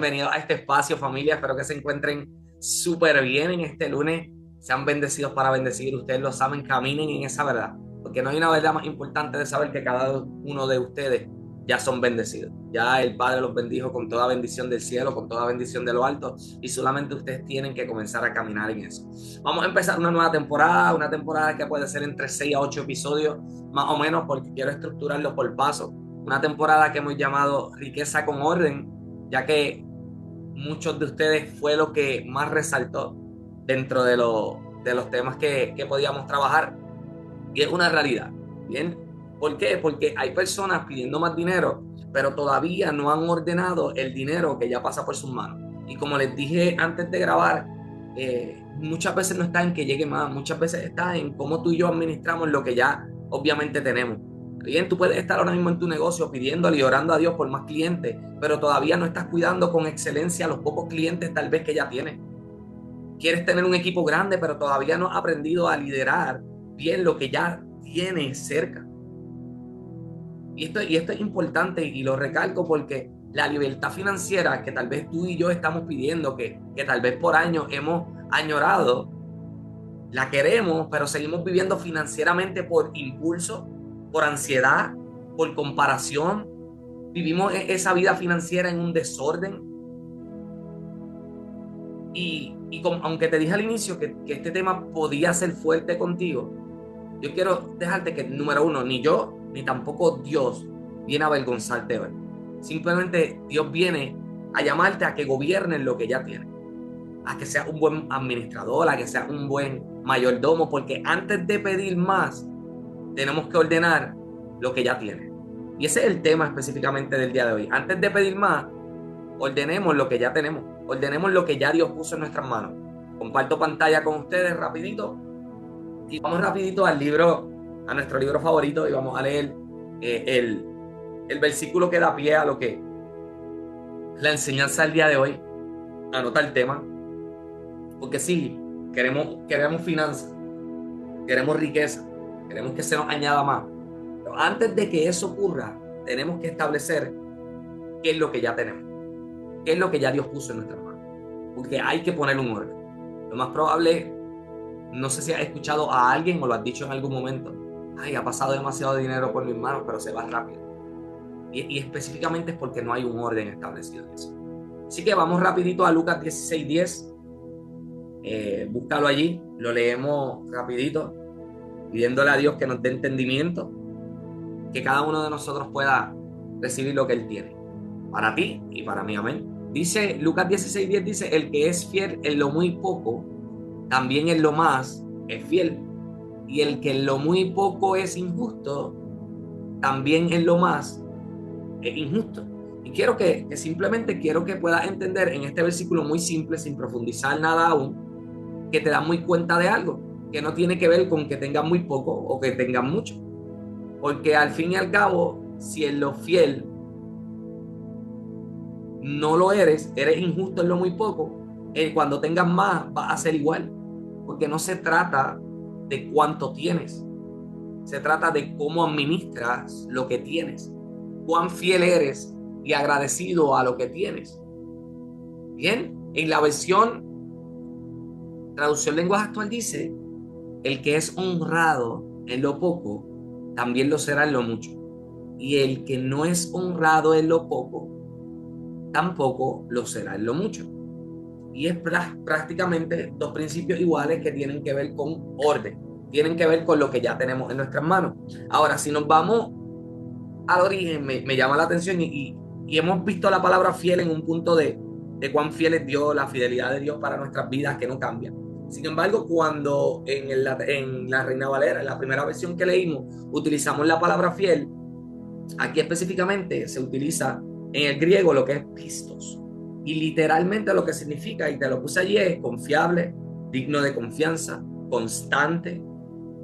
bienvenidos a este espacio, familia. Espero que se encuentren súper bien en este lunes. Sean bendecidos para bendecir. Ustedes lo saben, caminen en esa verdad. Porque no hay una verdad más importante de saber que cada uno de ustedes ya son bendecidos. Ya el Padre los bendijo con toda bendición del cielo, con toda bendición de lo alto. Y solamente ustedes tienen que comenzar a caminar en eso. Vamos a empezar una nueva temporada. Una temporada que puede ser entre 6 a 8 episodios, más o menos, porque quiero estructurarlo por paso. Una temporada que hemos llamado Riqueza con Orden, ya que muchos de ustedes fue lo que más resaltó dentro de los temas que podíamos trabajar. Y es una realidad. ¿Bien? ¿Por qué? Porque hay personas pidiendo más dinero, pero todavía no han ordenado el dinero que ya pasa por sus manos. Y como les dije antes de grabar, muchas veces no está en que llegue más, muchas veces está en cómo tú y yo administramos lo que ya obviamente tenemos. Bien, tú puedes estar ahora mismo en tu negocio pidiéndole y orando a Dios por más clientes, pero todavía no estás cuidando con excelencia los pocos clientes tal vez que ya tienes. Quieres tener un equipo grande, pero todavía no has aprendido a liderar bien lo que ya tienes cerca. Y esto es importante y lo recalco porque la libertad financiera que tal vez tú y yo estamos pidiendo, que tal vez por años hemos añorado, la queremos, pero seguimos viviendo financieramente por impulso, por ansiedad, por comparación. Vivimos esa vida financiera en un desorden. Aunque te dije al inicio que este tema podía ser fuerte contigo, yo quiero dejarte que, número uno, ni yo, ni tampoco Dios viene a avergonzarte hoy. Simplemente Dios viene a llamarte a que gobiernes lo que ya tienes, a que seas un buen administrador, a que seas un buen mayordomo, porque antes de pedir más, tenemos que ordenar lo que ya tienes. Y ese es el tema específicamente del día de hoy. Antes de pedir más, ordenemos lo que ya tenemos, ordenemos lo que ya Dios puso en nuestras manos. Comparto pantalla con ustedes rapidito y vamos rapidito al libro, a nuestro libro favorito, y vamos a leer el versículo que da pie a lo que la enseñanza del día de hoy. Anota el tema, porque sí, queremos finanzas, queremos riqueza, queremos que se nos añada más, pero antes de que eso ocurra, tenemos que establecer qué es lo que ya tenemos, qué es lo que ya Dios puso en nuestras manos, porque hay que poner un orden. Lo más probable, no sé si has escuchado a alguien o lo has dicho en algún momento: ay, ha pasado demasiado dinero por mis manos, pero se va rápido. Y específicamente es porque no hay un orden establecido en eso. Así que vamos rapidito a Lucas 16:10. Búscalo allí, lo leemos rapidito, pidiéndole a Dios que nos dé entendimiento, que cada uno de nosotros pueda recibir lo que Él tiene, para ti y para mí, amén. Dice Lucas 16:10, dice: el que es fiel en lo muy poco, también en lo más es fiel. Y el que en lo muy poco es injusto, también en lo más es injusto. Y simplemente quiero que puedas entender en este versículo muy simple, sin profundizar nada aún, que te das muy cuenta de algo, que no tiene que ver con que tengas muy poco o que tengas mucho. Porque al fin y al cabo, si en lo fiel no lo eres injusto en lo muy poco, cuando tengas más vas a ser igual. Porque no se trata de cuánto tienes, se trata de cómo administras lo que tienes, cuán fiel eres y agradecido a lo que tienes. Bien, en la versión traducción lenguaje actual dice: el que es honrado en lo poco, también lo será en lo mucho. Y el que no es honrado en lo poco, tampoco lo será en lo mucho. Y es prácticamente dos principios iguales que tienen que ver con orden, tienen que ver con lo que ya tenemos en nuestras manos. Ahora, si nos vamos al origen, me llama la atención y hemos visto la palabra fiel en un punto de cuán fiel es Dios, la fidelidad de Dios para nuestras vidas que no cambia. Sin embargo, cuando en la Reina Valera, en la primera versión que leímos, utilizamos la palabra fiel, aquí específicamente se utiliza en el griego lo que es pistos. Y literalmente lo que significa, y te lo puse allí, es confiable, digno de confianza, constante.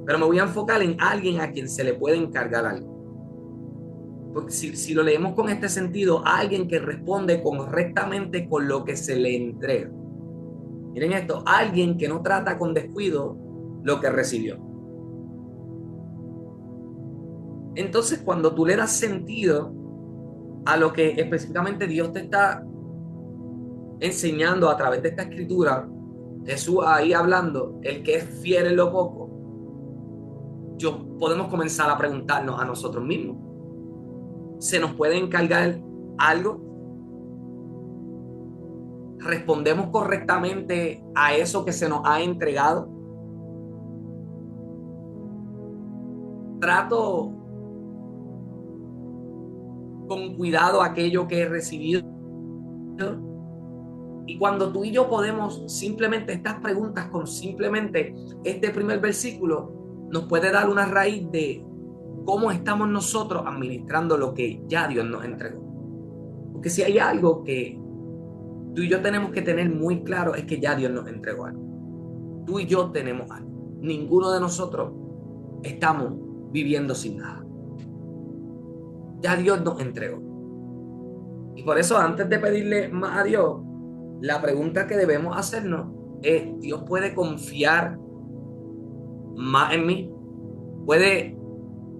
Pero me voy a enfocar en alguien a quien se le puede encargar algo. Porque si lo leemos con este sentido, alguien que responde correctamente con lo que se le entrega. Miren esto: alguien que no trata con descuido lo que recibió. Entonces, cuando tú le das sentido a lo que específicamente Dios te está enseñando a través de esta escritura, Jesús ahí hablando, el que es fiel en lo poco, podemos comenzar a preguntarnos a nosotros mismos, ¿se nos puede encargar algo? ¿Respondemos correctamente a eso que se nos ha entregado? ¿Trato con cuidado aquello que he recibido? Y cuando tú y yo podemos simplemente estas preguntas con simplemente este primer versículo, nos puede dar una raíz de cómo estamos nosotros administrando lo que ya Dios nos entregó. Porque si hay algo que tú y yo tenemos que tener muy claro, es que ya Dios nos entregó algo. Tú y yo tenemos algo. Ninguno de nosotros estamos viviendo sin nada. Ya Dios nos entregó. Y por eso, antes de pedirle más a Dios, la pregunta que debemos hacernos es: ¿Dios puede confiar más en mí? ¿Puede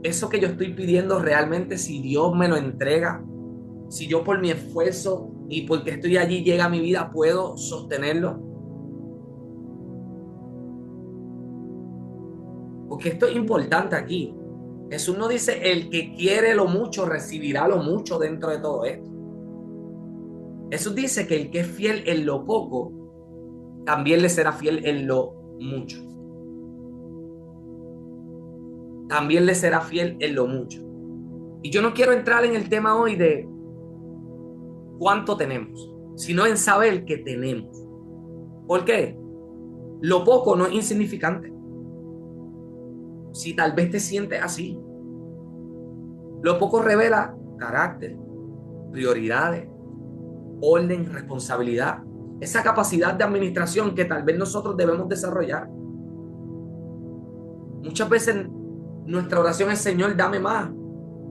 eso que yo estoy pidiendo realmente, si Dios me lo entrega, si yo por mi esfuerzo y porque estoy allí llega a mi vida, puedo sostenerlo? Porque esto es importante aquí. Jesús no dice: el que quiere lo mucho recibirá lo mucho dentro de todo esto. Jesús dice que el que es fiel en lo poco, también le será fiel en lo mucho. También le será fiel en lo mucho. Y yo no quiero entrar en el tema hoy de cuánto tenemos, sino en saber que tenemos. ¿Por qué? Lo poco no es insignificante. Si tal vez te sientes así, lo poco revela carácter, prioridades, orden, responsabilidad, esa capacidad de administración que tal vez nosotros debemos desarrollar. Muchas veces nuestra oración es: Señor, dame más.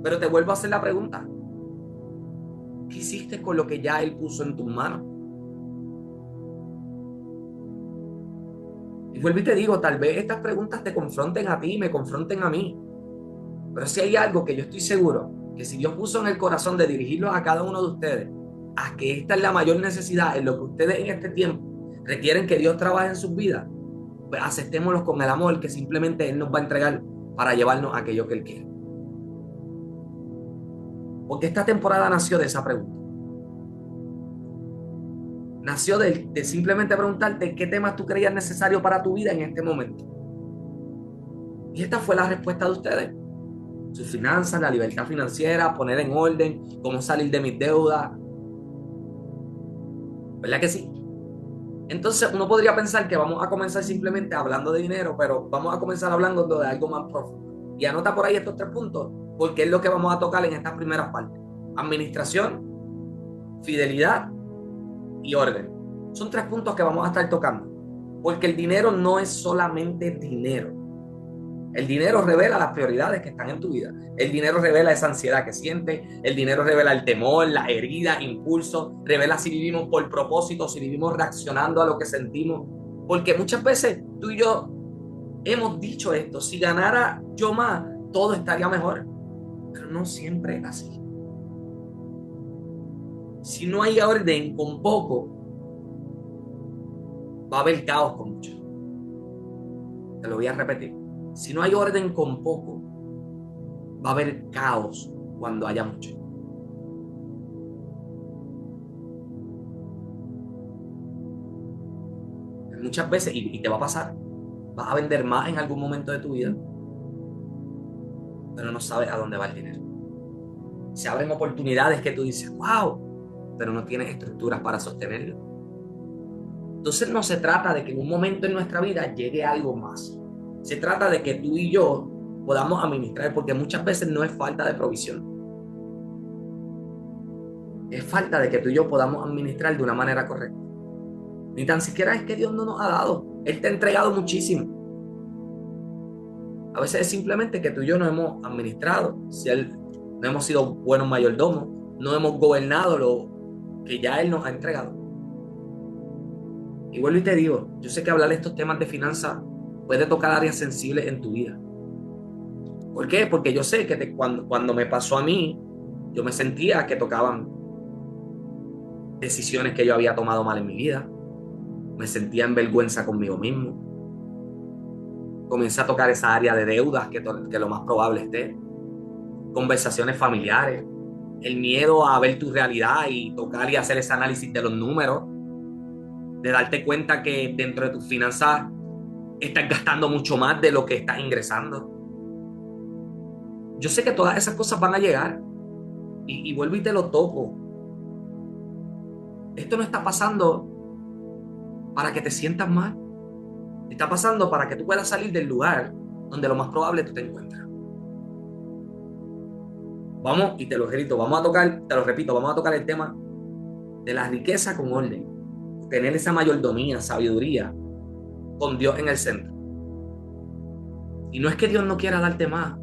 Pero te vuelvo a hacer la pregunta: ¿qué hiciste con lo que ya Él puso en tus manos? Y vuelvo y te digo, tal vez estas preguntas te confronten a ti, me confronten a mí. Pero si hay algo que yo estoy seguro, que si Dios puso en el corazón de dirigirlos a cada uno de ustedes, a que esta es la mayor necesidad en lo que ustedes en este tiempo requieren que Dios trabaje en sus vidas, pues aceptémoslos con el amor que simplemente Él nos va a entregar para llevarnos a aquello que Él quiere. Porque esta temporada nació de esa pregunta. Nació de simplemente preguntarte qué temas tú creías necesario para tu vida en este momento. Y esta fue la respuesta de ustedes. Sus finanzas, la libertad financiera, poner en orden, cómo salir de mis deudas. ¿Verdad que sí? Entonces uno podría pensar que vamos a comenzar simplemente hablando de dinero, pero vamos a comenzar hablando de algo más profundo. Y anota por ahí estos 3 puntos, porque es lo que vamos a tocar en estas primeras partes. Administración, fidelidad y orden. Son 3 puntos que vamos a estar tocando. Porque el dinero no es solamente dinero. El dinero revela las prioridades que están en tu vida. El dinero revela esa ansiedad que sientes. El dinero revela el temor, la herida, impulsos. Revela si vivimos por propósito, si vivimos reaccionando a lo que sentimos. Porque muchas veces tú y yo hemos dicho esto: si ganara yo más, todo estaría mejor. Pero no siempre es así. Si no hay orden con poco, va a haber caos con mucho. Te lo voy a repetir. Si no hay orden con poco, va a haber caos cuando haya mucho. Muchas veces, y te va a pasar, vas a vender más en algún momento de tu vida, pero no sabes a dónde va el dinero. Se abren oportunidades que tú dices: wow, pero no tienes estructuras para sostenerlo. Entonces no se trata de que en un momento en nuestra vida llegue algo más. Se trata de que tú y yo podamos administrar, porque muchas veces no es falta de provisión. Es falta de que tú y yo podamos administrar de una manera correcta. Ni tan siquiera es que Dios no nos ha dado. Él te ha entregado muchísimo. A veces es simplemente que tú y yo no hemos administrado. Si no hemos sido buenos mayordomos, no hemos gobernado lo que ya Él nos ha entregado. Y vuelvo y te digo, yo sé que hablar de estos temas de finanzas puede tocar áreas sensibles en tu vida. ¿Por qué? Porque yo sé que cuando me pasó a mí, yo me sentía que tocaban decisiones que yo había tomado mal en mi vida. Me sentía en vergüenza conmigo mismo. Comencé a tocar esa área de deudas que lo más probable esté. Conversaciones familiares. El miedo a ver tu realidad y tocar y hacer ese análisis de los números. De darte cuenta que dentro de tus finanzas estás gastando mucho más de lo que estás ingresando. Yo sé que todas esas cosas van a llegar. Y vuelvo y te lo toco. Esto no está pasando para que te sientas mal. Está pasando para que tú puedas salir del lugar donde lo más probable tú te encuentras. Vamos, y te lo grito, vamos a tocar, te lo repito, vamos a tocar el tema de la riqueza con orden. Tener esa mayordomía, sabiduría, con Dios en el centro. Y no es que Dios no quiera darte más.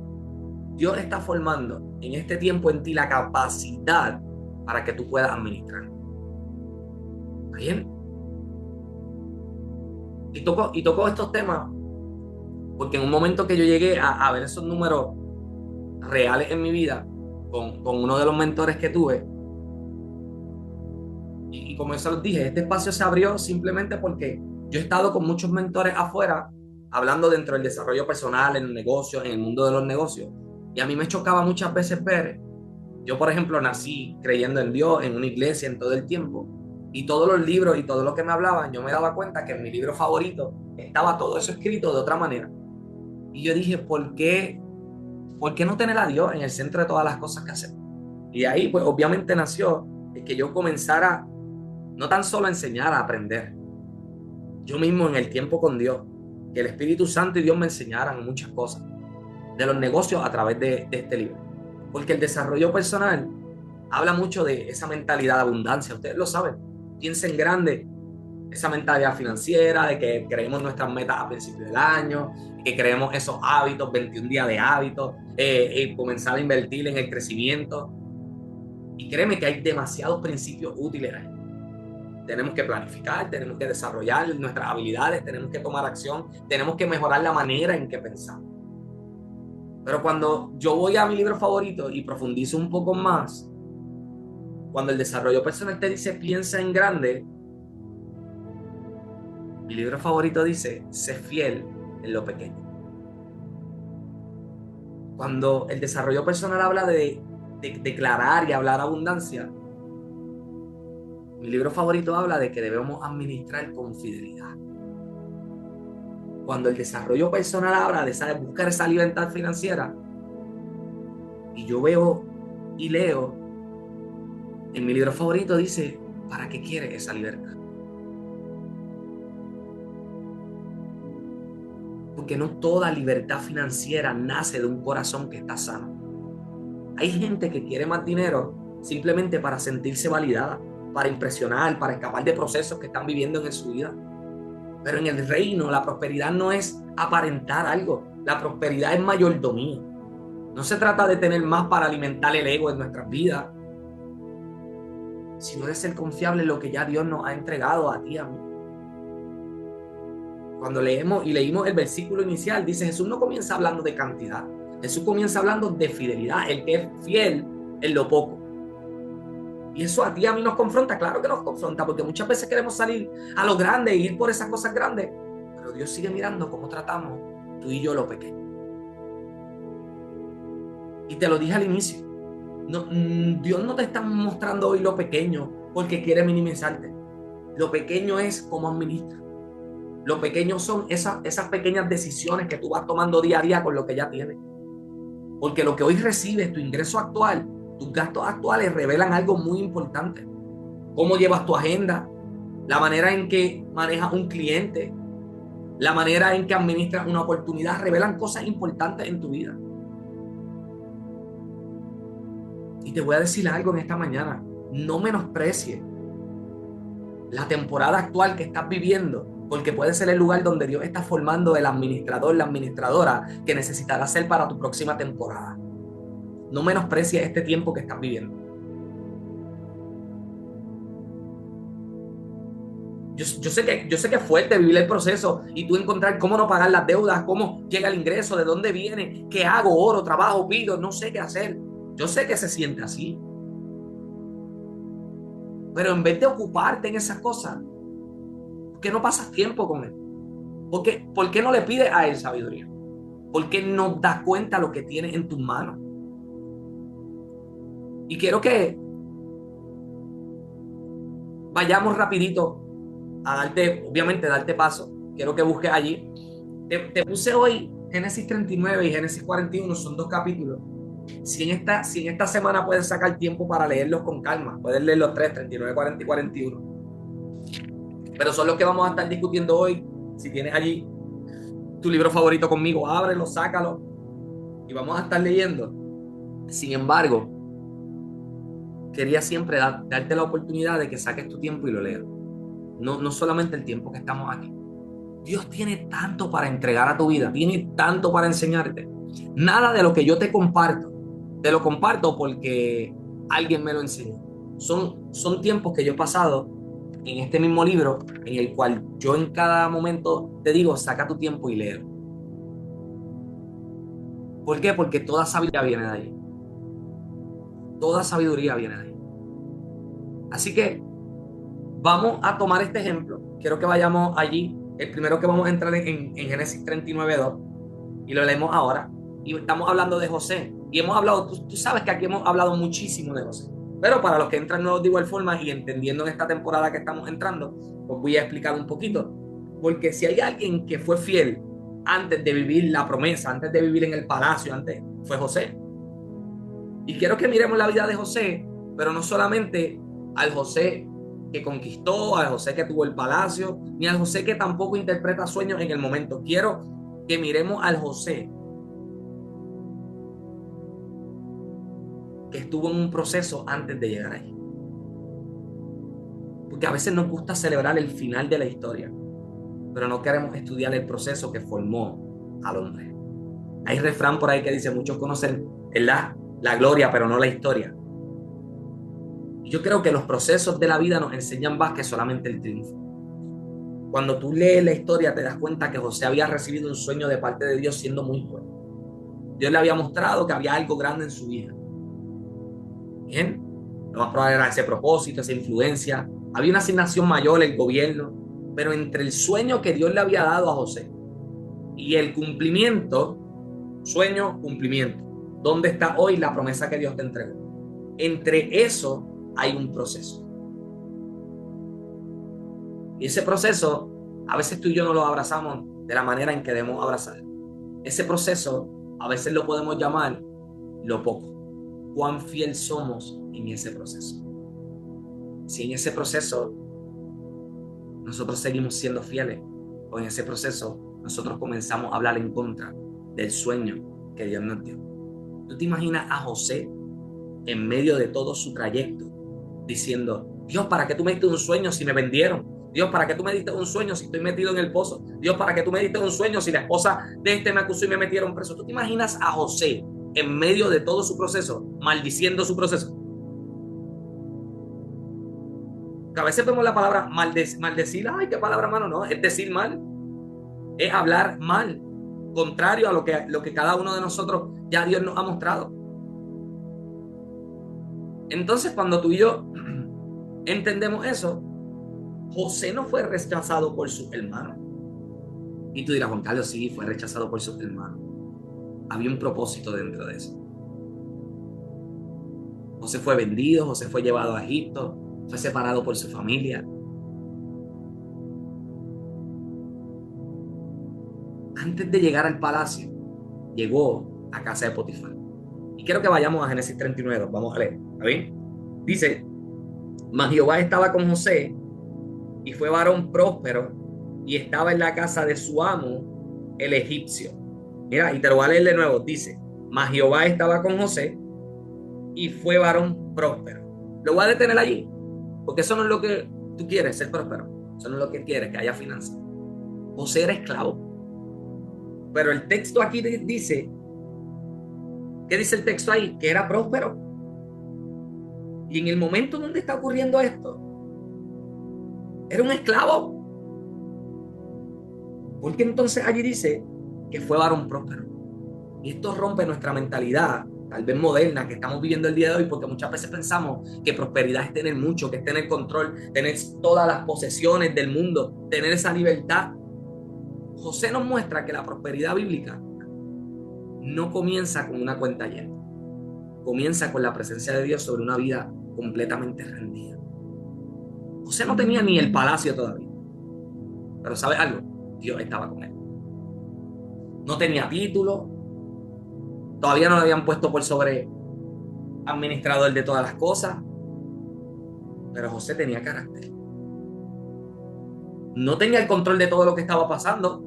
Dios está formando en este tiempo en ti la capacidad para que tú puedas administrar. ¿Bien? Y toco estos temas porque en un momento que yo llegué a ver esos números reales en mi vida con uno de los mentores que tuve, y como eso les dije, este espacio se abrió simplemente porque yo he estado con muchos mentores afuera hablando dentro del desarrollo personal, en el negocio, en el mundo de los negocios, y a mí me chocaba muchas veces ver, yo por ejemplo nací creyendo en Dios, en una iglesia, en todo el tiempo, y todos los libros y todo lo que me hablaban, yo me daba cuenta que en mi libro favorito estaba todo eso escrito de otra manera. Y yo dije, ¿por qué no tener a Dios en el centro de todas las cosas que hacemos? Y ahí, pues, obviamente nació el que yo comenzara no tan solo a enseñar, a aprender. Yo mismo en el tiempo con Dios, que el Espíritu Santo y Dios me enseñaran muchas cosas de los negocios a través de este libro. Porque el desarrollo personal habla mucho de esa mentalidad de abundancia. Ustedes lo saben. Piensen grande. Esa mentalidad financiera de que creemos nuestras metas a principios del año, que creemos esos hábitos, 21 días de hábitos, y comenzar a invertir en el crecimiento. Y créeme que hay demasiados principios útiles ahí. Tenemos que planificar, tenemos que desarrollar nuestras habilidades, tenemos que tomar acción, tenemos que mejorar la manera en que pensamos. Pero cuando yo voy a mi libro favorito y profundizo un poco más, cuando el desarrollo personal te dice piensa en grande, mi libro favorito dice sé fiel en lo pequeño. Cuando el desarrollo personal habla de declarar y hablar abundancia, mi libro favorito habla de que debemos administrar con fidelidad. Cuando el desarrollo personal habla de buscar esa libertad financiera, y yo veo y leo, en mi libro favorito dice, ¿para qué quieres esa libertad? Porque no toda libertad financiera nace de un corazón que está sano. Hay gente que quiere más dinero simplemente para sentirse validada, para impresionar, para escapar de procesos que están viviendo en su vida. Pero en el reino la prosperidad no es aparentar algo, la prosperidad es mayordomía. No se trata de tener más para alimentar el ego en nuestras vidas, sino de ser confiable en lo que ya Dios nos ha entregado a ti y a mí. Cuando leímos el versículo inicial, dice Jesús no comienza hablando de cantidad, Jesús comienza hablando de fidelidad, el que es fiel en lo poco. Y eso a ti y a mí nos confronta, claro que nos confronta, porque muchas veces queremos salir a lo grande e ir por esas cosas grandes, pero Dios sigue mirando cómo tratamos tú y yo lo pequeño. Y te lo dije al inicio, no, Dios no te está mostrando hoy lo pequeño porque quiere minimizarte. Lo pequeño es cómo administras. Lo pequeño son esas pequeñas decisiones que tú vas tomando día a día con lo que ya tienes. Porque lo que hoy recibes, tu ingreso actual, tus gastos actuales revelan algo muy importante. Cómo llevas tu agenda, la manera en que manejas un cliente, la manera en que administras una oportunidad, revelan cosas importantes en tu vida. Y te voy a decir algo en esta mañana, no menosprecies la temporada actual que estás viviendo, porque puede ser el lugar donde Dios está formando el administrador, la administradora que necesitarás ser para tu próxima temporada. No menosprecies este tiempo que estás viviendo. Yo sé que es fuerte vivir el proceso y tú encontrar cómo no pagar las deudas, cómo llega el ingreso, de dónde viene, qué hago, oro, trabajo, pido, no sé qué hacer. Yo sé que se siente así. Pero en vez de ocuparte en esas cosas, ¿por qué no pasas tiempo con él? ¿Por qué no le pides a él sabiduría? ¿Por qué no das cuenta lo que tienes en tus manos? Y quiero que vayamos rapidito a darte, obviamente, darte paso. Quiero que busques allí. Te puse hoy Génesis 39 y Génesis 41, son 2 capítulos. Si en esta semana puedes sacar tiempo para leerlos con calma, puedes leer los 3, 39, 40 y 41. Pero son los que vamos a estar discutiendo hoy. Si tienes allí tu libro favorito conmigo, ábrelo, sácalo y vamos a estar leyendo. Sin embargo, quería siempre darte la oportunidad de que saques tu tiempo y lo leas. No solamente el tiempo que estamos aquí. Dios tiene tanto para entregar a tu vida, tiene tanto para enseñarte. Nada de lo que yo te lo comparto porque alguien me lo enseñó. Son tiempos que yo he pasado en este mismo libro, en el cual yo en cada momento te digo, saca tu tiempo y léelo. ¿Por qué? Porque toda sabiduría viene de ahí. Toda sabiduría viene de ahí. Así que vamos a tomar este ejemplo. Quiero que vayamos allí. El primero que vamos a entrar en Génesis 39:2 y lo leemos ahora. Y estamos hablando de José. Y hemos hablado, tú sabes que aquí hemos hablado muchísimo de José. Pero para los que entran nuevos de igual forma y entendiendo en esta temporada que estamos entrando, pues voy a explicar un poquito. Porque si hay alguien que fue fiel antes de vivir la promesa, antes de vivir en el palacio, fue José. Y quiero que miremos la vida de José, pero no solamente al José que conquistó, al José que tuvo el palacio, ni al José que tampoco interpreta sueños en el momento. Quiero que miremos al José que estuvo en un proceso antes de llegar ahí. Porque a veces nos gusta celebrar el final de la historia, pero no queremos estudiar el proceso que formó al hombre. Hay refrán por ahí que dice, muchos conocen la gloria, pero no la historia. Y yo creo que los procesos de la vida nos enseñan más que solamente el triunfo. Cuando tú lees la historia te das cuenta que José había recibido un sueño de parte de Dios siendo muy joven. Dios le había mostrado que había algo grande en su vida. Bien, lo más probable era ese propósito, esa influencia. Había una asignación mayor, el gobierno, pero entre el sueño que Dios le había dado a José y el cumplimiento, sueño, cumplimiento. ¿Dónde está hoy la promesa que Dios te entregó? Entre eso hay un proceso. Y ese proceso, a veces tú y yo no lo abrazamos de la manera en que debemos abrazar. Ese proceso, a veces lo podemos llamar lo poco. ¿Cuán fiel somos en ese proceso? Si en ese proceso nosotros seguimos siendo fieles, o en ese proceso nosotros comenzamos a hablar en contra del sueño que Dios nos dio. ¿Tú te imaginas a José en medio de todo su trayecto diciendo, Dios, ¿para qué tú me diste un sueño si me vendieron? Dios, ¿para qué tú me diste un sueño si estoy metido en el pozo? Dios, ¿para qué tú me diste un sueño si la esposa de este me acusó y me metieron preso? ¿Tú te imaginas a José en medio de todo su proceso, maldiciendo su proceso? Que a veces vemos la palabra maldecir, ay, qué palabra mano, no, es decir mal, es hablar mal, contrario a lo que cada uno de nosotros ya Dios nos ha mostrado. Entonces, cuando tú y yo entendemos eso, José no fue rechazado por sus hermanos. Y tú dirás, Juan Carlos, sí, fue rechazado por sus hermanos. Había un propósito dentro de eso. José fue vendido, José fue llevado a Egipto, fue separado por su familia. Antes de llegar al palacio, llegó a casa de Potifar. Y quiero que vayamos a Génesis 39, vamos a leer. ¿Está bien? Dice, mas Jehová estaba con José y fue varón próspero y estaba en la casa de su amo, el egipcio. Mira, y te lo voy a leer de nuevo. Dice, mas Jehová estaba con José y fue varón próspero. Lo voy a detener allí, porque eso no es lo que tú quieres, ser próspero. Eso no es lo que quieres, que haya finanzas. José era esclavo. Pero el texto aquí dice, ¿qué dice el texto ahí? Que era próspero. Y en el momento donde está ocurriendo esto, era un esclavo. Porque entonces allí dice que fue varón próspero. Y esto rompe nuestra mentalidad tal vez moderna, que estamos viviendo el día de hoy, porque muchas veces pensamos que prosperidad es tener mucho, que es tener control, tener todas las posesiones del mundo, tener esa libertad. José nos muestra que la prosperidad bíblica no comienza con una cuenta llena, comienza con la presencia de Dios sobre una vida completamente rendida. José no tenía ni el palacio todavía, pero ¿sabes algo? Dios estaba con él. No tenía título, todavía no le habían puesto por sobre administrador de todas las cosas, pero José tenía carácter. No tenía el control de todo lo que estaba pasando,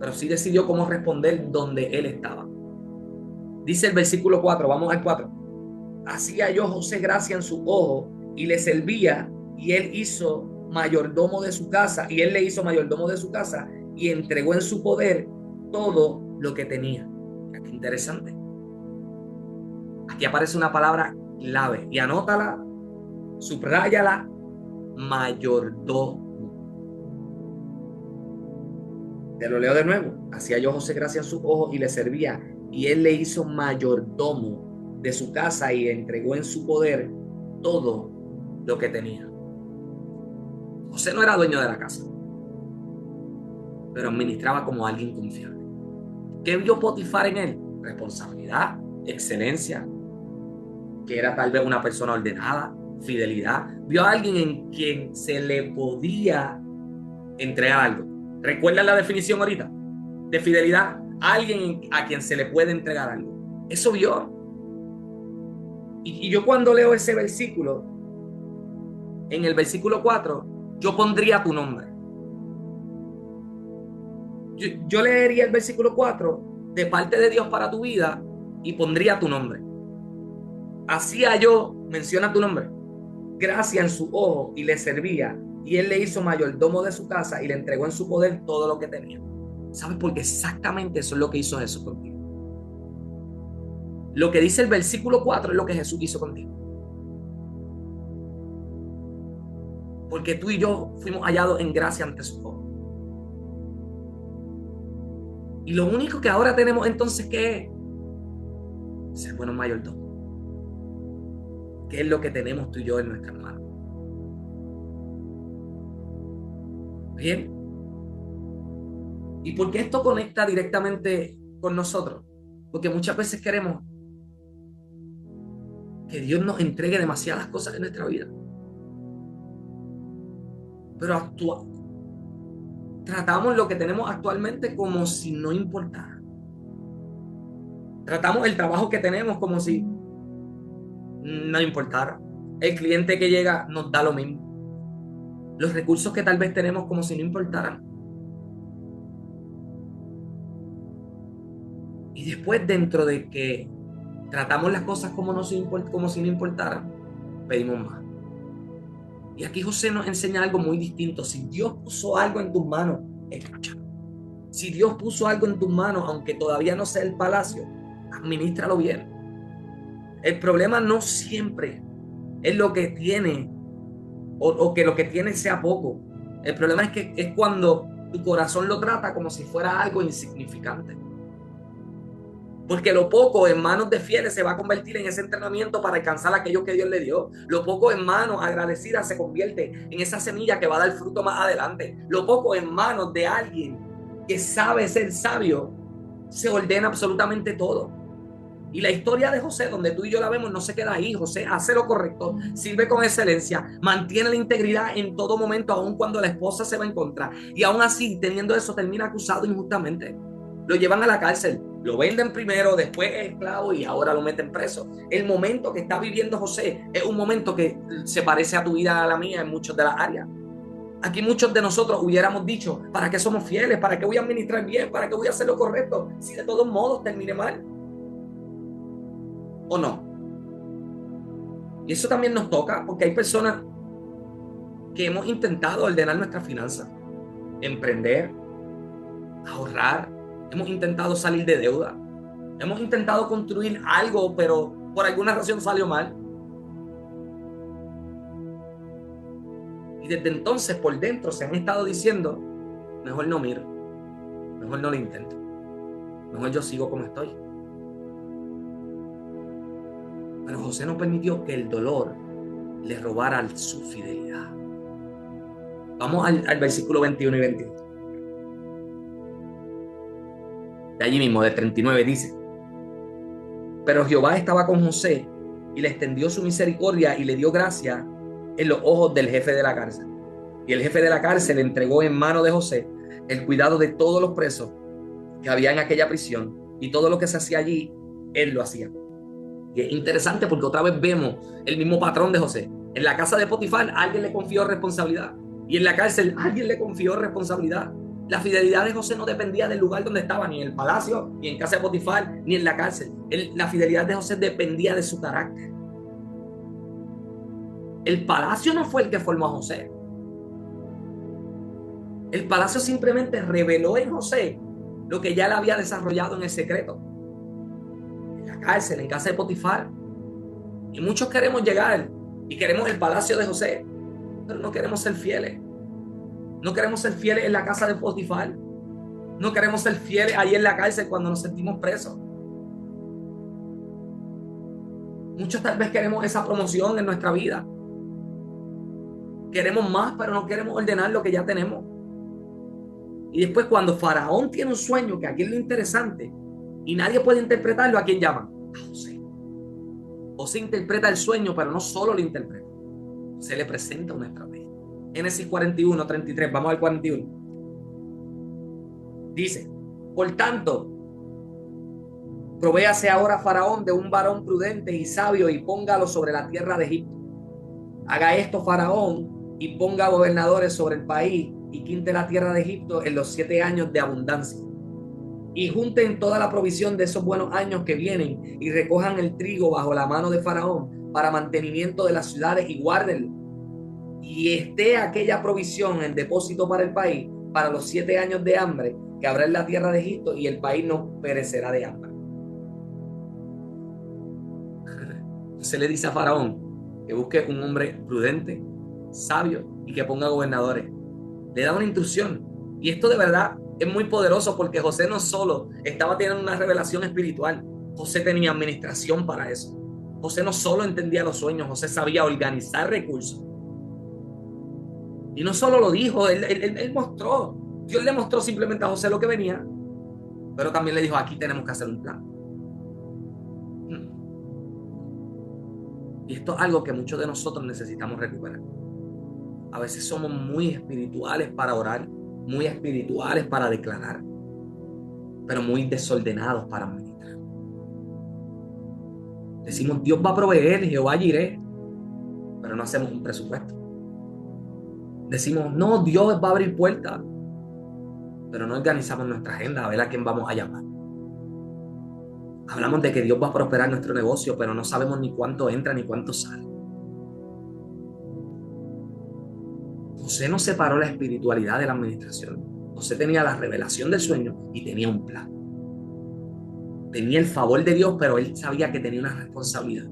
pero sí decidió cómo responder donde él estaba. Dice el versículo 4, vamos al 4. Hacía yo José gracia en su ojo y le servía, y él hizo mayordomo de su casa, y él le hizo mayordomo de su casa y entregó en su poder todo lo que tenía. Qué interesante. Aquí aparece una palabra clave y anótala, subráyala: mayordomo. Te lo leo de nuevo. Hacía yo José gracia en sus ojos y le servía, y él le hizo mayordomo de su casa y entregó en su poder todo lo que tenía. José no era dueño de la casa, pero administraba como alguien confiable. ¿Qué vio Potifar en él? Responsabilidad, excelencia, que era tal vez una persona ordenada, fidelidad. Vio a alguien en quien se le podía entregar algo. ¿Recuerdan la definición ahorita de fidelidad? Alguien a quien se le puede entregar algo. Eso vio. Y yo cuando leo ese versículo, en el versículo 4, yo pondría tu nombre. Yo leería el versículo 4 de parte de Dios para tu vida y pondría tu nombre. Hacía yo, menciona tu nombre, gracia en su ojo y le servía, y él le hizo mayordomo de su casa y le entregó en su poder todo lo que tenía. ¿Sabes? Porque exactamente eso es lo que hizo Jesús contigo. Lo que dice el versículo 4 es lo que Jesús hizo contigo. Porque tú y yo fuimos hallados en gracia ante su ojo. Y lo único que ahora tenemos entonces que es ser buenos mayordomos. ¿Qué es lo que tenemos tú y yo en nuestras manos? Bien. ¿Y por qué esto conecta directamente con nosotros? Porque muchas veces queremos que Dios nos entregue demasiadas cosas en nuestra vida. Pero tratamos lo que tenemos actualmente como si no importara. Tratamos el trabajo que tenemos como si no importara. El cliente que llega nos da lo mismo. Los recursos que tal vez tenemos como si no importaran. Y después, dentro de que tratamos las cosas como si no importaran, pedimos más. Y aquí José nos enseña algo muy distinto. Si Dios puso algo en tus manos, escucha. Si Dios puso algo en tus manos, aunque todavía no sea el palacio, administralo bien. El problema no siempre es lo que tiene o que lo que tiene sea poco. El problema es cuando tu corazón lo trata como si fuera algo insignificante. Porque lo poco en manos de fieles se va a convertir en ese entrenamiento para alcanzar aquello que Dios le dio. Lo poco en manos agradecidas se convierte en esa semilla que va a dar fruto más adelante. Lo poco en manos de alguien que sabe ser sabio se ordena absolutamente todo. Y la historia de José, donde tú y yo la vemos, no se queda ahí. José hace lo correcto, sirve con excelencia, mantiene la integridad en todo momento, aun cuando la esposa se va en contra. Y aún así, teniendo eso, termina acusado injustamente. Lo llevan a la cárcel, lo venden primero, después es esclavo y ahora lo meten preso. El momento que está viviendo José es un momento que se parece a tu vida, a la mía, en muchas de las áreas. Aquí muchos de nosotros hubiéramos dicho: ¿para qué somos fieles? ¿Para qué voy a administrar bien? ¿Para qué voy a hacer lo correcto? Si de todos modos termine mal. ¿O no? Y eso también nos toca, porque hay personas que hemos intentado ordenar nuestras finanzas, emprender, ahorrar, hemos intentado salir de deuda, hemos intentado construir algo, pero por alguna razón salió mal. Y desde entonces por dentro se han estado diciendo: mejor no miro, mejor no lo intento, mejor yo sigo como estoy. Pero José no permitió que el dolor le robara su fidelidad. Vamos al versículo 21 y 22. De allí mismo, de 39, dice: pero Jehová estaba con José y le extendió su misericordia y le dio gracia en los ojos del jefe de la cárcel. Y el jefe de la cárcel entregó en mano de José el cuidado de todos los presos que había en aquella prisión, y todo lo que se hacía allí, él lo hacía. Y es interesante porque otra vez vemos el mismo patrón de José. En la casa de Potifar alguien le confió responsabilidad, y en la cárcel alguien le confió responsabilidad. La fidelidad de José no dependía del lugar donde estaba, ni en el palacio, ni en casa de Potifar, ni en la cárcel. La fidelidad de José dependía de su carácter. El palacio no fue el que formó a José. El palacio simplemente reveló en José lo que ya él había desarrollado en el secreto. En la cárcel, en casa de Potifar. Y muchos queremos llegar y queremos el palacio de José, pero no queremos ser fieles. No queremos ser fieles en la casa de Potifar. No queremos ser fieles ahí en la cárcel cuando nos sentimos presos. Muchos tal vez queremos esa promoción en nuestra vida. Queremos más, pero no queremos ordenar lo que ya tenemos. Y después cuando Faraón tiene un sueño, que aquí es lo interesante, y nadie puede interpretarlo, ¿a quién llaman? A José. José interpreta el sueño, pero no solo lo interpreta. Se le presenta una estrategia. Génesis 41, 33, vamos al 41. Dice: por tanto, provéase ahora Faraón de un varón prudente y sabio y póngalo sobre la tierra de Egipto. Haga esto Faraón y ponga gobernadores sobre el país y quinte la tierra de Egipto en los 7 años de abundancia. Y junten toda la provisión de esos buenos años que vienen y recojan el trigo bajo la mano de Faraón para mantenimiento de las ciudades y guárdenlo. Y esté aquella provisión en depósito para el país para los 7 años de hambre que habrá en la tierra de Egipto, y el país no perecerá de hambre. Se le dice a Faraón que busque un hombre prudente, sabio y que ponga gobernadores. Le da una instrucción. Y esto de verdad es muy poderoso porque José no solo estaba teniendo una revelación espiritual, José tenía administración para eso. José no solo entendía los sueños, José sabía organizar recursos. Y no solo lo dijo, él mostró. Dios le mostró simplemente a José lo que venía, pero también le dijo: aquí tenemos que hacer un plan. Y esto es algo que muchos de nosotros necesitamos recuperar. A veces somos muy espirituales para orar, muy espirituales para declarar, pero muy desordenados para administrar. Decimos: Dios va a proveer, Jehová iré, pero no hacemos un presupuesto. Decimos: no, Dios va a abrir puertas, pero no organizamos nuestra agenda a ver a quién vamos a llamar. Hablamos de que Dios va a prosperar nuestro negocio, pero no sabemos ni cuánto entra ni cuánto sale. José no separó la espiritualidad de la administración. José tenía la revelación del sueño y tenía un plan. Tenía el favor de Dios, pero él sabía que tenía una responsabilidad.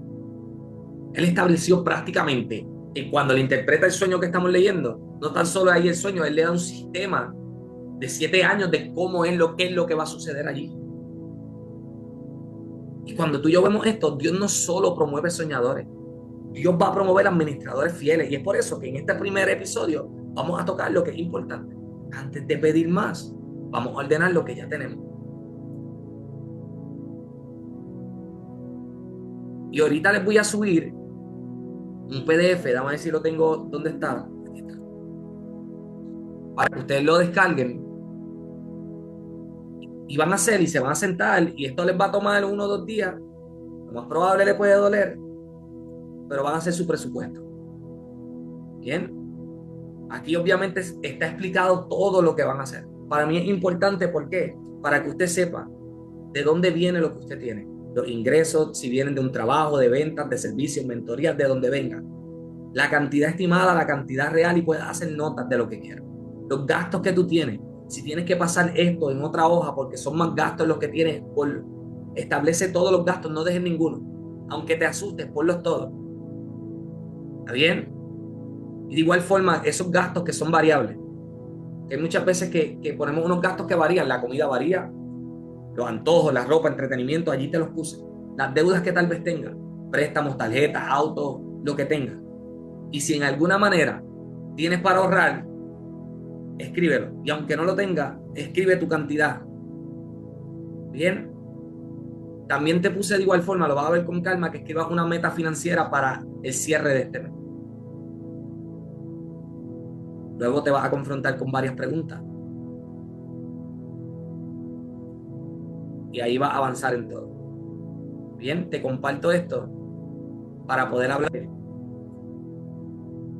Él estableció prácticamente, y cuando le interpreta el sueño que estamos leyendo, no tan solo ahí el sueño, él le da un sistema de 7 años de cómo es qué es lo que va a suceder allí. Y cuando tú y yo vemos esto, Dios no solo promueve soñadores, Dios va a promover administradores fieles. Y es por eso que en este primer episodio vamos a tocar lo que es importante. Antes de pedir más, vamos a ordenar lo que ya tenemos. Y ahorita les voy a subir un PDF, dame a ver si lo tengo, ¿dónde está? Aquí está. Para que ustedes lo descarguen. Y van a hacer y se van a sentar, y esto les va a tomar 1 o 2 días. Lo más probable le puede doler, pero van a hacer su presupuesto. Bien, aquí obviamente está explicado todo lo que van a hacer. Para mí es importante, ¿por qué? Para que usted sepa de dónde viene lo que usted tiene. Los ingresos, si vienen de un trabajo, de ventas, de servicios, mentorías, de donde vengan. La cantidad estimada, la cantidad real, y puedes hacer notas de lo que quieras. Los gastos que tú tienes. Si tienes que pasar esto en otra hoja porque son más gastos los que tienes, establece todos los gastos, no dejes ninguno. Aunque te asustes, ponlos todos. ¿Está bien? Y de igual forma, esos gastos que son variables. Que hay muchas veces que ponemos unos gastos que varían. La comida varía, los antojos, la ropa, entretenimiento, allí te los puse. Las deudas que tal vez tengas. préstamos, tarjetas, autos, lo que tengas. Y si en alguna manera tienes para ahorrar, escríbelo. Y aunque no lo tengas, escribe tu cantidad. Bien. También te puse de igual forma, lo vas a ver con calma, que escribas una meta financiera para el cierre de este mes. Luego te vas a confrontar con varias preguntas. Y ahí vas a avanzar en todo. Bien, te comparto esto para poder hablar.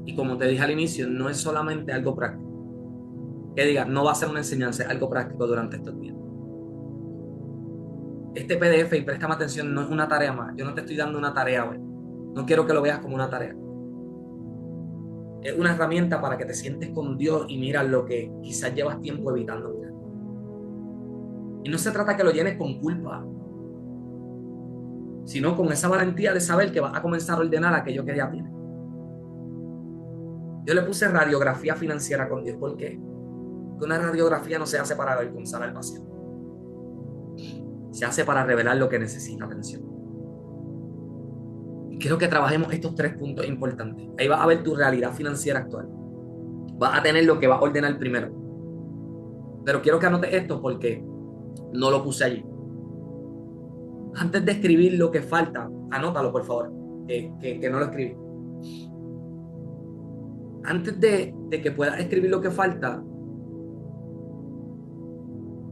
Y como te dije al inicio, no es solamente algo práctico. Que diga, no va a ser una enseñanza, es algo práctico durante estos días. Este PDF, y préstame atención, no es una tarea más. Yo no te estoy dando una tarea hoy. No quiero que lo veas como una tarea. Es una herramienta para que te sientes con Dios y miras lo que quizás llevas tiempo evitando mirar. Y no se trata que lo llenes con culpa, sino con esa valentía de saber que vas a comenzar a ordenar aquello que ya tienes. Yo le puse radiografía financiera con Dios. ¿Por qué? Porque una radiografía no se hace para avergonzar al paciente. Se hace para revelar lo que necesita atención. Y quiero que trabajemos estos 3 puntos importantes. Ahí vas a ver tu realidad financiera actual. Vas a tener lo que vas a ordenar primero. Pero quiero que anotes esto porque no lo puse allí. Antes de escribir lo que falta, anótalo por favor, que no lo escribí. Antes de que puedas escribir lo que falta,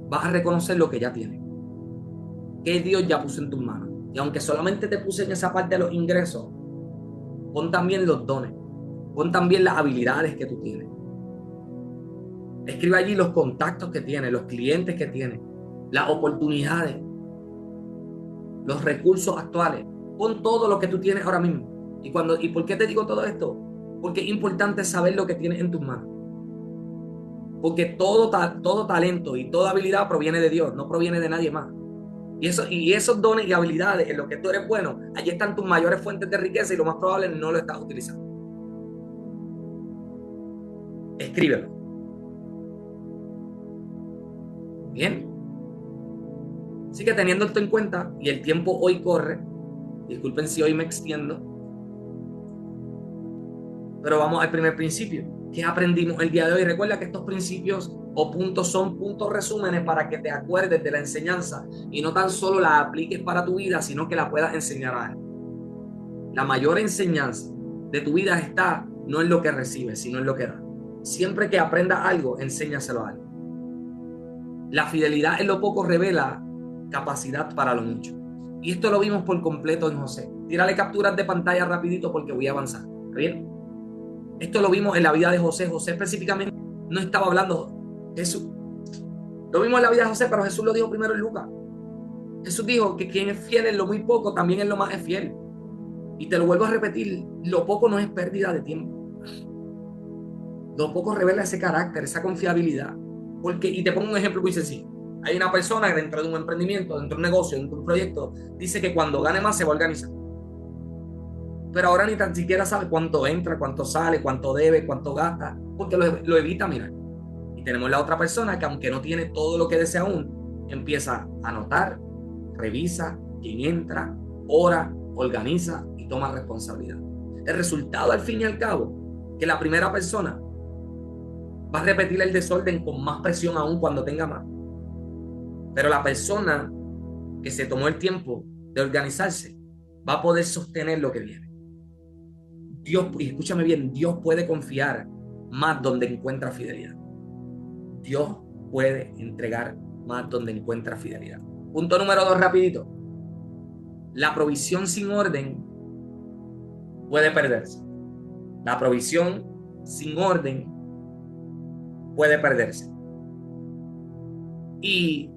vas a reconocer lo que ya tienes. Que Dios ya puso en tus manos. Y aunque solamente te puse en esa parte de los ingresos, pon también los dones. Pon también las habilidades que tú tienes. Escribe allí los contactos que tienes, los clientes que tienes, las oportunidades, los recursos actuales. Pon todo lo que tú tienes ahora mismo. ¿Y por qué te digo todo esto? Porque es importante saber lo que tienes en tus manos. Porque todo talento y toda habilidad proviene de Dios, no proviene de nadie más. Y esos dones y habilidades en los que tú eres bueno, allí están tus mayores fuentes de riqueza y lo más probable no lo estás utilizando. Escríbelo. Bien. Así que teniendo esto en cuenta, y el tiempo hoy corre, disculpen si hoy me extiendo, pero vamos al primer principio. ¿Qué aprendimos el día de hoy? Recuerda que estos principios o puntos son puntos resúmenes para que te acuerdes de la enseñanza y no tan solo la apliques para tu vida, sino que la puedas enseñar a alguien. La mayor enseñanza de tu vida está no en lo que recibes, sino en lo que das. Siempre que aprendas algo, enséñaselo a alguien. La fidelidad en lo poco revela capacidad para lo mucho. Y esto lo vimos por completo en José. Tírale capturas de pantalla rapidito porque voy a avanzar. ¿Está bien? Esto lo vimos en la vida de José. José específicamente no estaba hablando Jesús. Lo vimos en la vida de José, pero Jesús lo dijo primero en Lucas. Jesús dijo que quien es fiel en lo muy poco, también en lo más es fiel. Y te lo vuelvo a repetir, lo poco no es pérdida de tiempo. Lo poco revela ese carácter, esa confiabilidad. Y te pongo un ejemplo muy sencillo. Hay una persona que dentro de un emprendimiento, dentro de un negocio, dentro de un proyecto, dice que cuando gane más se va a organizar. Pero ahora ni tan siquiera sabe cuánto entra, cuánto sale, cuánto debe, cuánto gasta, porque lo evita mirar. Y tenemos la otra persona que aunque no tiene todo lo que desea aún, empieza a anotar, revisa quién entra, ora, organiza y toma responsabilidad. El resultado al fin y al cabo, que la primera persona va a repetir el desorden con más presión aún cuando tenga más. Pero la persona que se tomó el tiempo de organizarse va a poder sostener lo que viene. Dios, y escúchame bien, Dios puede confiar más donde encuentra fidelidad. Dios puede entregar más donde encuentra fidelidad. Punto número 2, rapidito. La provisión sin orden puede perderse. La provisión sin orden puede perderse. Y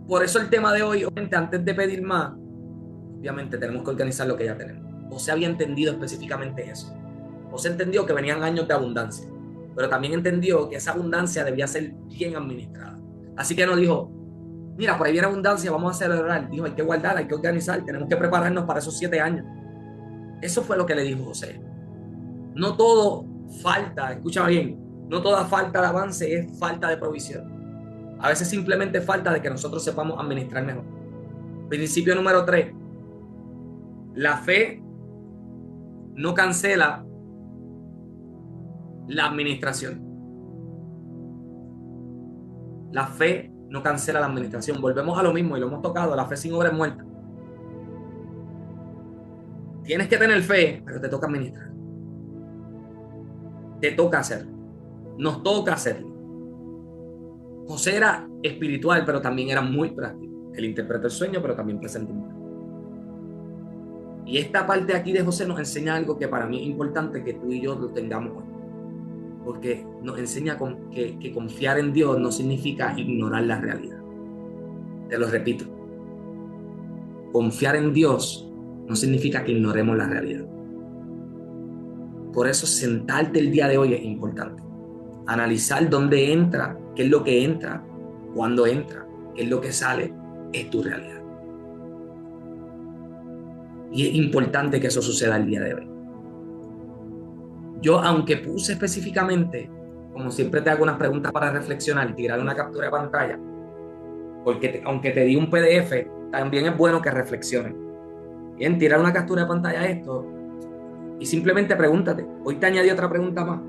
por eso el tema de hoy, antes de pedir más, obviamente tenemos que organizar lo que ya tenemos. José había entendido específicamente eso. José entendió que venían años de abundancia, pero también entendió que esa abundancia debía ser bien administrada. Así que no dijo, mira, por ahí viene abundancia, vamos a celebrar. Dijo, hay que guardar, hay que organizar, tenemos que prepararnos para esos 7 años. Eso fue lo que le dijo José. No todo falta, escúchame bien, no toda falta de avance es falta de provisión. A veces simplemente falta de que nosotros sepamos administrar mejor. Principio número 3. La fe no cancela la administración. La fe no cancela la administración. Volvemos a lo mismo y lo hemos tocado. La fe sin obra es muerta. Tienes que tener fe, pero te toca administrar. Te toca hacerlo. Nos toca hacerlo. José era espiritual, pero también era muy práctico. Él interpretó el sueño, pero también presentó un plan. Y esta parte aquí de José nos enseña algo que para mí es importante que tú y yo lo tengamos hoy. Porque nos enseña que confiar en Dios no significa ignorar la realidad. Te lo repito. Confiar en Dios no significa que ignoremos la realidad. Por eso sentarte el día de hoy es importante. Analizar dónde entra, qué es lo que entra, cuándo entra, qué es lo que sale, es tu realidad. Y es importante que eso suceda el día de hoy. Yo, aunque puse específicamente, como siempre te hago unas preguntas para reflexionar, tirar una captura de pantalla, porque aunque te di un PDF, también es bueno que reflexiones. Bien, tirar una captura de pantalla a esto y simplemente pregúntate. Hoy te añadí otra pregunta más.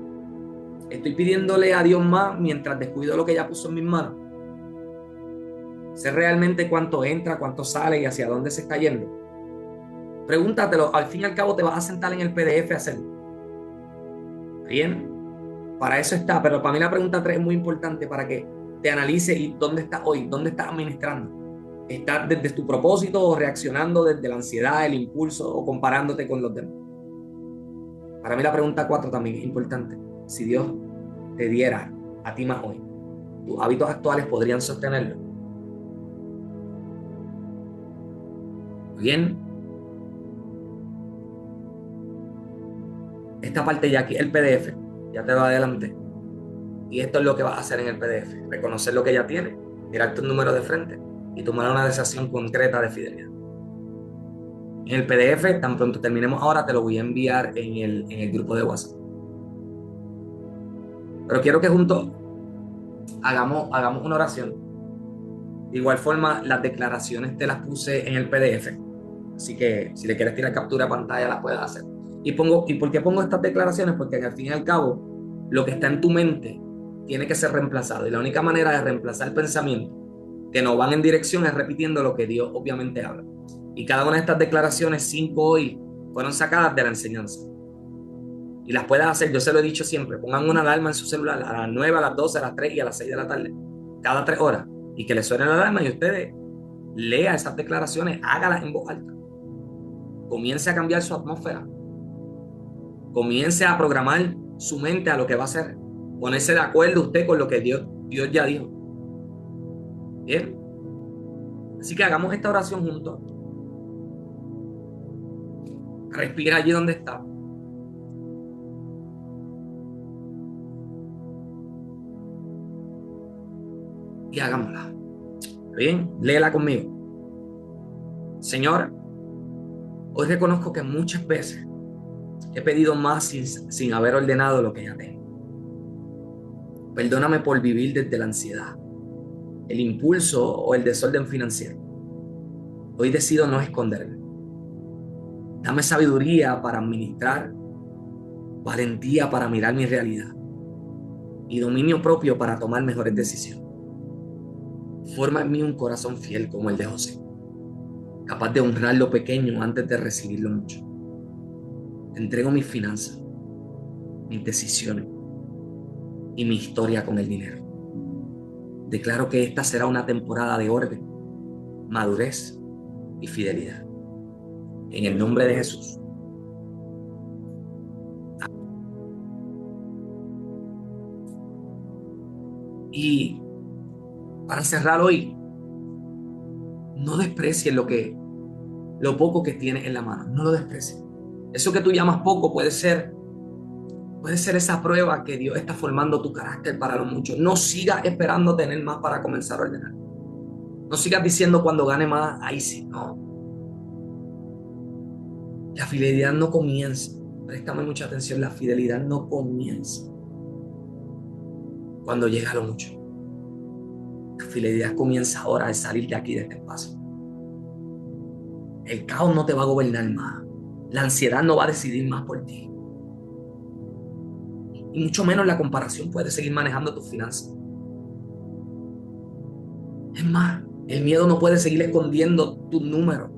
¿Estoy pidiéndole a Dios más mientras descuido lo que ya puso en mis manos? ¿Sé realmente cuánto entra, cuánto sale y hacia dónde se está yendo? Pregúntatelo. Al fin y al cabo te vas a sentar en el PDF a hacerlo. Bien, para eso está. Pero para mí la pregunta 3 es muy importante para que te analices y dónde estás hoy, dónde estás administrando. ¿Estás desde tu propósito o reaccionando desde la ansiedad, el impulso o comparándote con los demás? Para mí la pregunta 4 también es importante. Si Dios te diera a ti más hoy, ¿tus hábitos actuales podrían sostenerlo? Bien. Esta parte ya aquí, el PDF, ya te lo adelanté. Y esto es lo que vas a hacer en el PDF. Reconocer lo que ya tienes, mirar tu número de frente y tomar una decisión concreta de fidelidad. En el PDF, tan pronto terminemos ahora, te lo voy a enviar en el grupo de WhatsApp. Pero quiero que juntos hagamos una oración. De igual forma, las declaraciones te las puse en el PDF. Así que si le quieres tirar captura de pantalla, las puedes hacer. ¿Y por qué pongo estas declaraciones? Porque al fin y al cabo, lo que está en tu mente tiene que ser reemplazado. Y la única manera de reemplazar el pensamiento que no van en dirección es repitiendo lo que Dios obviamente habla. Y cada una de estas declaraciones, 5 hoy, fueron sacadas de la enseñanza. Y las puedes hacer, yo se lo he dicho siempre, pongan una alarma en su celular a las 9, a las 12, a las 3 y a las 6 de la tarde, cada 3 horas. Y que le suene la alarma y ustedes lea esas declaraciones, hágalas en voz alta. Comience a cambiar su atmósfera. Comience a programar su mente a lo que va a hacer. Ponerse de acuerdo usted con lo que Dios ya dijo. Bien. Así que hagamos esta oración juntos. Respira allí donde está. Y hagámosla. Bien, léela conmigo. Señor, hoy reconozco que muchas veces he pedido más sin haber ordenado lo que ya tengo. Perdóname por vivir desde la ansiedad, el impulso o el desorden financiero. Hoy decido no esconderme. Dame sabiduría para administrar, valentía para mirar mi realidad y dominio propio para tomar mejores decisiones. Forma en mí un corazón fiel como el de José, capaz de honrar lo pequeño antes de recibir lo mucho. Te entrego mis finanzas, mis decisiones y mi historia con el dinero. Declaro que esta será una temporada de orden, madurez y fidelidad. En el nombre de Jesús. Y para cerrar hoy, no desprecies lo poco que tienes en la mano. No lo desprecies. Eso que tú llamas poco puede ser esa prueba que Dios está formando tu carácter para lo mucho. No sigas esperando tener más para comenzar a ordenar. No sigas diciendo cuando gane más, ahí sí, no. La fidelidad no comienza. Préstame mucha atención, la fidelidad no comienza cuando llega lo mucho. La fidelidad comienza ahora al salir de aquí, de este espacio. El caos no te va a gobernar más. La ansiedad no va a decidir más por ti. Y mucho menos la comparación puede seguir manejando tus finanzas. Es más, el miedo no puede seguir escondiendo tus números.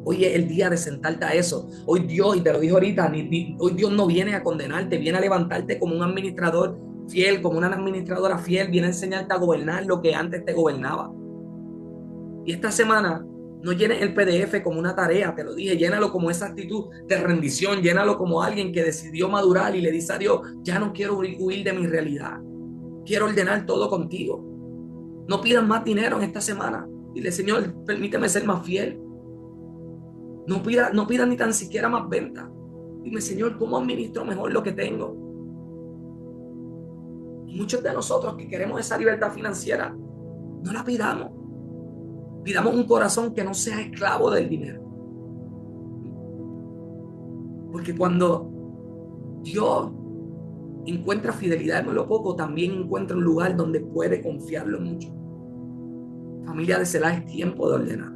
Hoy es el día de sentarte a eso. Hoy Dios, y te lo dijo ahorita, hoy Dios no viene a condenarte, viene a levantarte como un administrador fiel, como una administradora fiel, viene a enseñarte a gobernar lo que antes te gobernaba. Y esta semana no llenes el PDF como una tarea, te lo dije, llénalo como esa actitud de rendición, llénalo como alguien que decidió madurar y le dice a Dios, ya no quiero huir de mi realidad, quiero ordenar todo contigo. No pidas más dinero en esta semana. Dile, Señor, permíteme ser más fiel. No pidas ni tan siquiera más ventas. Dime, Señor, ¿cómo administro mejor lo que tengo? Y muchos de nosotros que queremos esa libertad financiera, no la pidamos. Pidamos un corazón que no sea esclavo del dinero. Porque cuando Dios encuentra fidelidad en lo poco, también encuentra un lugar donde puede confiarlo mucho. Familia de Selah, es tiempo de ordenar.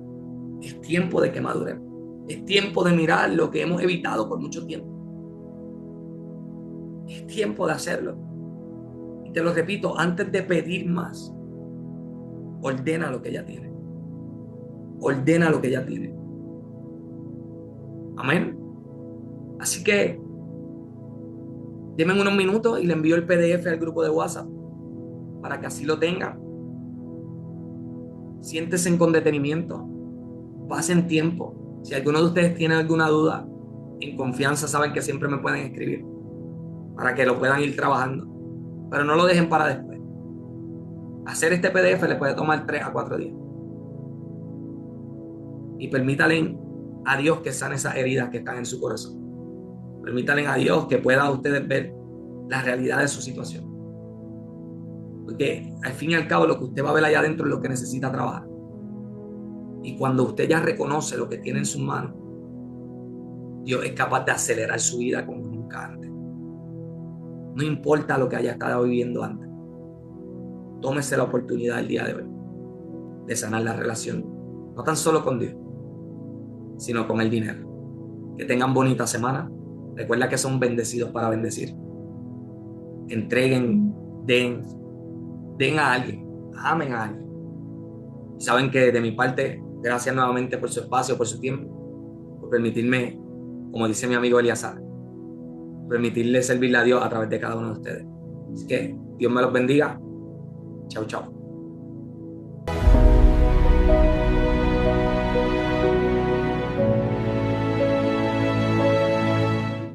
Es tiempo de que maduremos. Es tiempo de mirar lo que hemos evitado por mucho tiempo. Es tiempo de hacerlo. Y te lo repito, antes de pedir más, ordena lo que ya tiene. Ordena lo que ya tiene. Amén. Así que denme unos minutos y le envío el PDF al grupo de WhatsApp para que así lo tengan. Siéntense con detenimiento. Pasen tiempo. Si alguno de ustedes tiene alguna duda, en confianza saben que siempre me pueden escribir para que lo puedan ir trabajando. Pero no lo dejen para después. Hacer este PDF le puede tomar 3 a 4 días. Y permítanle a Dios que sane esas heridas que están en su corazón. Permítanle a Dios que puedan ustedes ver la realidad de su situación. Porque al fin y al cabo lo que usted va a ver allá adentro es lo que necesita trabajar. Y cuando usted ya reconoce lo que tiene en sus manos, Dios es capaz de acelerar su vida como nunca antes. No importa lo que haya estado viviendo antes. Tómese la oportunidad el día de hoy de sanar la relación, no tan solo con Dios, sino con el dinero. Que tengan bonita semana. Recuerda que son bendecidos para bendecir. Entreguen, den a alguien, amen a alguien. Y saben que de mi parte, gracias nuevamente por su espacio, por su tiempo, por permitirme, como dice mi amigo Eliazar, permitirle servirle a Dios a través de cada uno de ustedes. Así que Dios me los bendiga. Chau, chau.